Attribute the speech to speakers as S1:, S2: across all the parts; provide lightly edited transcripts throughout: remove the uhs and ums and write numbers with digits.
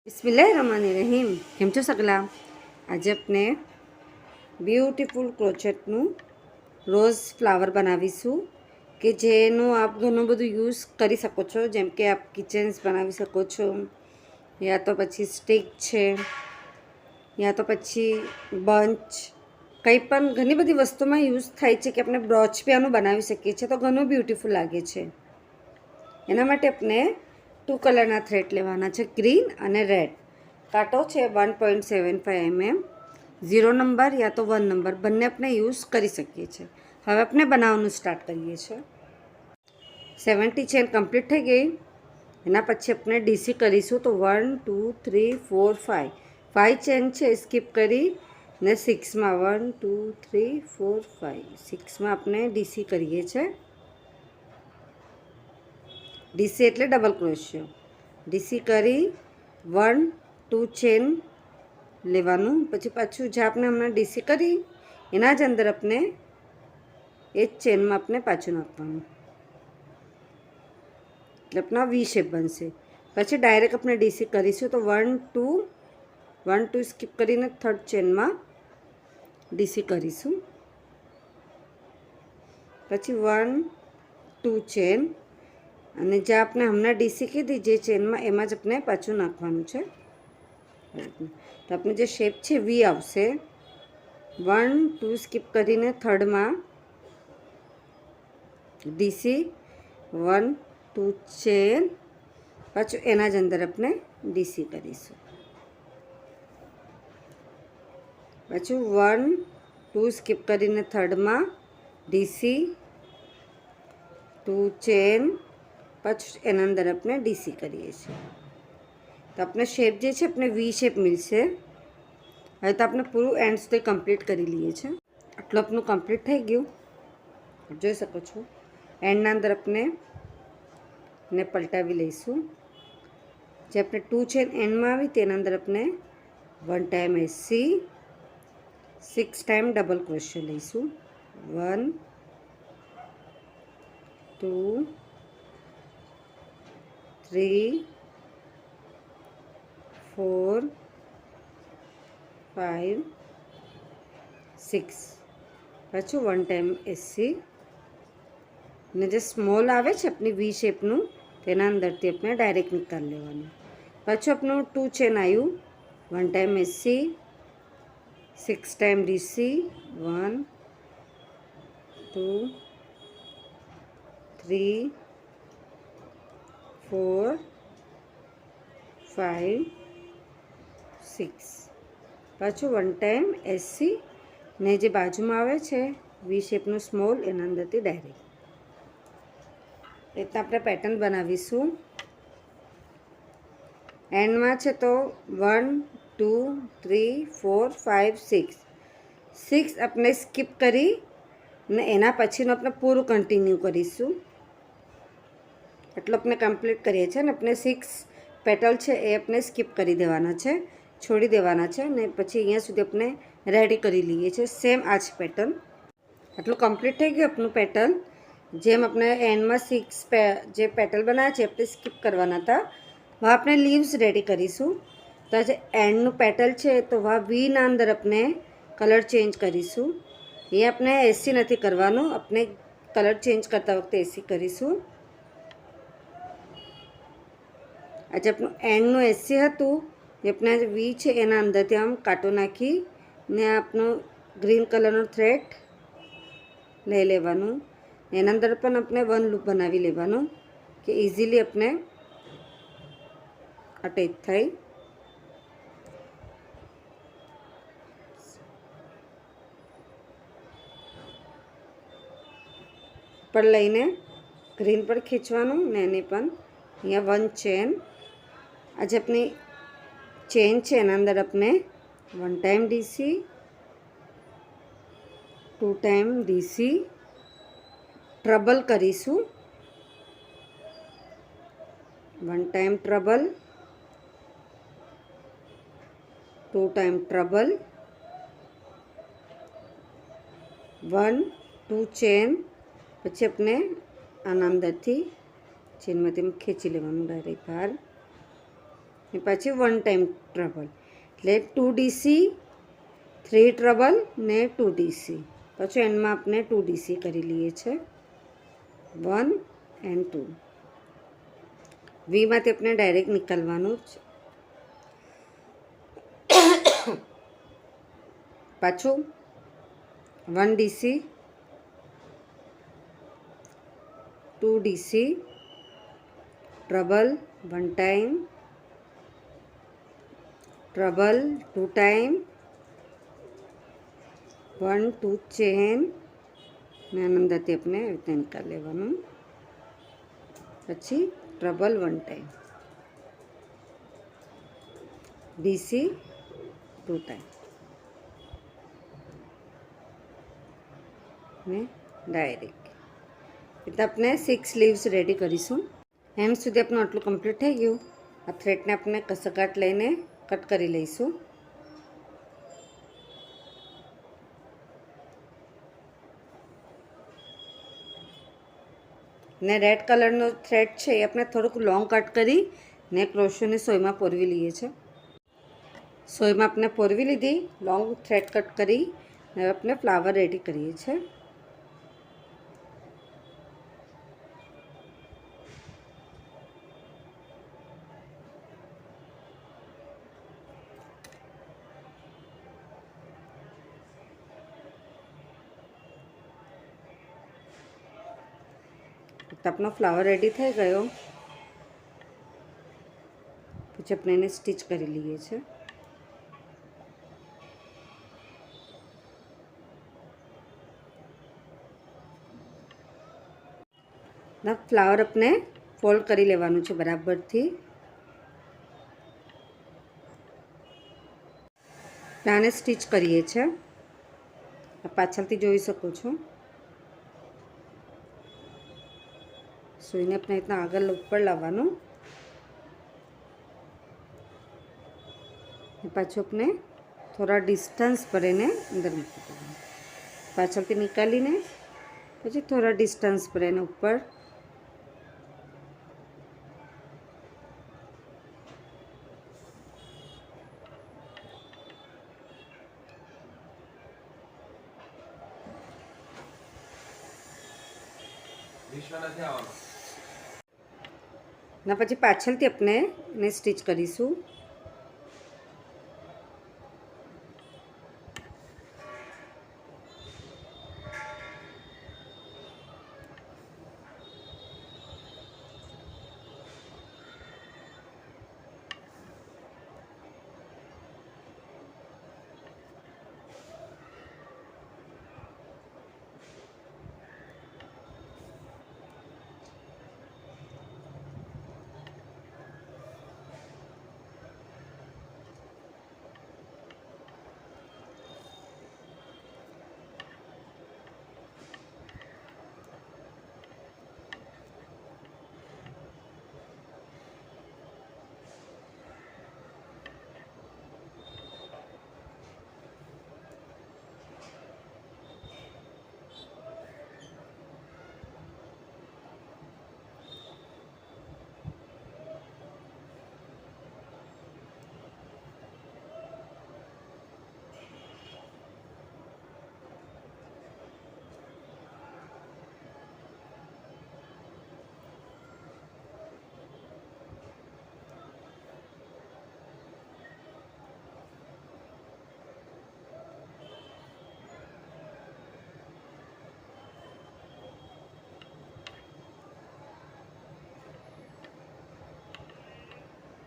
S1: બિસ્મિલ્લાહિર્રહમાનિર્રહીમ. કેમ છો સગલા? આજે આપણે બ્યુટીફુલ ક્રોચેટનું રોઝ ફ્લાવર બનાવીશું કે જેનું આપ ઘણું બધું યુઝ કરી શકો છો, જેમ કે આપ કિચન્સ બનાવી શકો છો, યા તો પછી સ્ટિક છે, યા તો પછી બંચ, કંઈ પણ ઘણી બધી વસ્તુમાં યુઝ થાય છે કે આપણે બ્રોચ બી આનું બનાવી શકીએ છીએ, તો ઘણું બ્યુટીફુલ લાગે છે. એના માટે આપણે 2 કલરના થ્રેડ લેવાના છે, ગ્રીન અને રેડ. કાંટો છે 1.75 mm, 0 નંબર યા તો 1 નંબર બંને આપણે યુઝ કરી શકીએ છીએ. હવે આપણે બનાવવાનું સ્ટાર્ટ કરીએ છીએ. 70 ચેન કમ્પ્લીટ થઈ ગઈ. એના પછી આપણે ડીસી કરીશું, તો 1 2 3 4 5 ચેન છે સ્કીપ કરી ને 6માં 1 2 3 4 5 6માં આપણે ડીસી કરીએ છીએ. ડીસી એટલે ડબલ ક્રોશિયો. ડીસી કરી 1 2 ચેન લેવાનું, પછી પાછું જે આપણે હમણાં ડીસી કરી એના જ અંદર આપણે એ જ ચેનમાં આપણે પાછું નાખવાનું, એટલે આપણા વી શેપ બનશે. પછી ડાયરેક્ટ આપણે ડીસી કરીશું, તો 1 2 સ્કીપ કરીને થર્ડ ચેનમાં ડીસી કરીશું. પછી 1 2 ચેન, અને જે આપણે હમણાં ડીસી કીધી જે ચેનમાં એમાં જ આપણે પાછું નાખવાનું છે. તો આપણે જે શેપ છે વી આવશે. 1 2 સ્કીપ કરીને થર્ડમાં ડીસી, 1 2 ચેન, પાછું એના જ અંદર આપણે ડીસી કરીશું. પાછું 1 2 સ્કીપ કરીને થર્ડમાં ડીસી, 2 ચેન, પાછું એના અંદર આપણે ડીસી કરીએ છીએ. તો આપણે શેપ જે છે આપણે વી શેપ મળશે. હવે તો આપણે પૂરું એન્ડ સુધી કમ્પ્લીટ કરી લઈએ છીએ. આટલું આપણું કમ્પ્લીટ થઈ ગયું, જોઈ શકો છો. એન્ડના અંદર આપણે ને પલટાવી લઈશું. જે આપણે 2 ચેન એન્ડમાં આવી તેના અંદર આપણે 1 ટાઈમ એસી, 6 ટાઈમ ડબલ ક્રોશિયો લઈશું. 1 2 3 4 5 6, પાછું 1 ટાઈમ એસી, ને જે સ્મોલ આવે છે આપણી વી શેપનું તેના અંદરથી આપણે ડાયરેક્ટ નીકાળી લેવાનું. પાછું આપણું 2 ચેન આવ્યું, 1 ટાઈમ એસી, 6 ટાઈમ ડીસી, 1 2 3 4 5 6, પાછું 1 ટાઈમ એસી, ને જે બાજુમાં આવે છે વી શેપનું સ્મોલ એના અંદરથી ડાયરેક્ટ. રીતના આપણે પેટર્ન બનાવીશું. એન્ડમાં છે તો 1 2 3 4 5 6 6 આપણે સ્કીપ કરી ને એના પછીનું આપણે પૂરું કન્ટિન્યુ કરીશું. એટલું આપણે કમ્પ્લીટ કરીએ છીએ ને આપણે 6 પેટલ છે એ આપણે સ્કીપ કરી દેવાના છે, છોડી દેવાના છે, ને પછી અહીંયા સુધી આપણે રેડી કરી લઈએ છીએ સેમ આ જ પેટર્ન. આટલું કમ્પ્લીટ થઈ ગયું આપણું પેટર્ન. જેમ આપણે એન્ડમાં 6 જે પેટલ બનાવ્યા છે આપણે સ્કીપ કરવાના હતા, હવે આપણે લીવ્સ રેડી કરીશું. તો જે એન્ડનું પેટલ છે તો વીના અંદર આપણે કલર ચેન્જ કરીશું. એ આપણે એસી નથી કરવાનું, આપણે કલર ચેન્જ કરતા વખતે એસી કરીશું. આજે આપણું એન્ડનું એસી હતું, જે આપણે વી છે એના અંદરથી આમ કાંટો નાખી ને આપણું ગ્રીન કલરનો થ્રેડ લઈ લેવાનું. એના અંદર પણ આપણે 1 લૂપ બનાવી લેવાનું કે ઇઝીલી આપણે અટેચ થાય. પર લઈને ગ્રીન પર ખીંચવાનું ને એને પણ અહીંયા 1 ચેન. આજે આપણી ચેન છે એના અંદર આપણે 1 time DC, 2 time DC, trouble કરીશું, 1 time trouble, 2 time trouble, 1 2 chain, પછી આપણે આના અંદરથી ચેનમાંથી ખેંચી લેવાનું ડાયરેક્ટ બહાર. ને પછી 1 ટાઈમ ટ્રબલ, એટલે 2DC 3 ટ્રબલ ને 2DC, પછી એન્ડમાં આપણે 2DC કરી લઈએ છીએ 1 and 2. વીમાંથી આપણે ડાયરેક્ટ નીકળવાનું જ. પાછું 1DC 2DC trouble 1 time, trouble 2 time, 1 2 chain ને આનંદથી આપણે રીતે નીકાળી લેવાનું. પછી ટ્રબલ 1 ટાઈમ, DC 2 ટાઈમ ને ડાયરેક્ટ. એટલે આપણે 6 લીવ્સ રેડી કરીશું. એન્ડ સુધી આપણું આટલું કમ્પ્લીટ થઈ ગયું. આ થ્રેડને આપણે કસરગાંઠ લઈને કટ કરી લઈશું. ને રેડ કલરનો થ્રેડ છે એ આપણે થોડુંક લોંગ કટ કરી ને ક્રોશોને સોયમાં પોરવી લઈએ છીએ. સોયમાં આપણે પોરવી લીધી, લોંગ થ્રેડ કટ કરી ને આપણે ફ્લાવર રેડી કરીએ છીએ. આપણો ફ્લાવર રેડી થઈ ગયો. પછી આપણે એને સ્ટીચ કરી લઈએ છીએ. ફ્લાવર આપણે ફોલ્ડ કરી લેવાનું છે બરાબરથી. આને સ્ટીચ કરીએ છીએ. પાછળથી જોઈ શકો છો. સુઈને આપણે રીતના આગળ ઉપર લાવવાનું. પાછું આપણે થોડા ડિસ્ટન્સ પર એને અંદર મૂકી દેવાનું. પાછળથી નીકાળીને પછી થોડા ડિસ્ટન્સ પર એને ઉપર ના પછી પાછળથી આપણે એને સ્ટીચ કરીશું.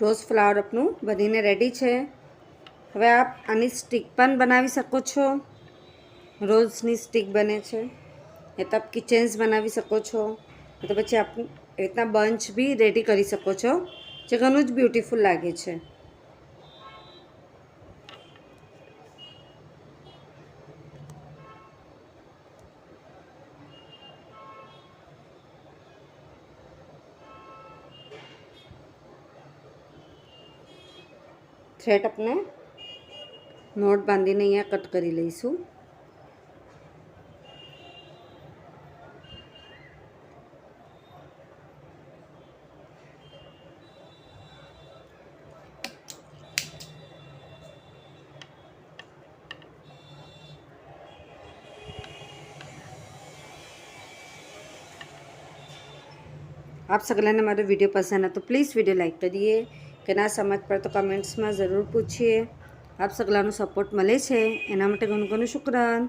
S1: રોઝ ફ્લાવર આપણું બધીને રેડી છે. હવે આપ આની સ્ટીક પણ બનાવી શકો છો. રોઝની સ્ટીક બને છે. એ તો આપ કિચન્સ બનાવી શકો છો. તો પછી આપ એ રીતના બંચ બી રેડી કરી શકો છો, જે ઘણું જ બ્યુટીફુલ લાગે છે. થ્રેડ આપણે નોટ બાંધીને અહીંયા કટ કરી લઈશું. આપ સગલાને મારો વિડીયો પસંદ है तो प्लीज़ वीडियो लाइक करिए કે ના સમજ પડે તો કમેન્ટ્સમાં જરૂર પૂછીએ. આપ સગલાનો સપોર્ટ મળે છે એના માટે ઘણું ઘણું શુક્રાન.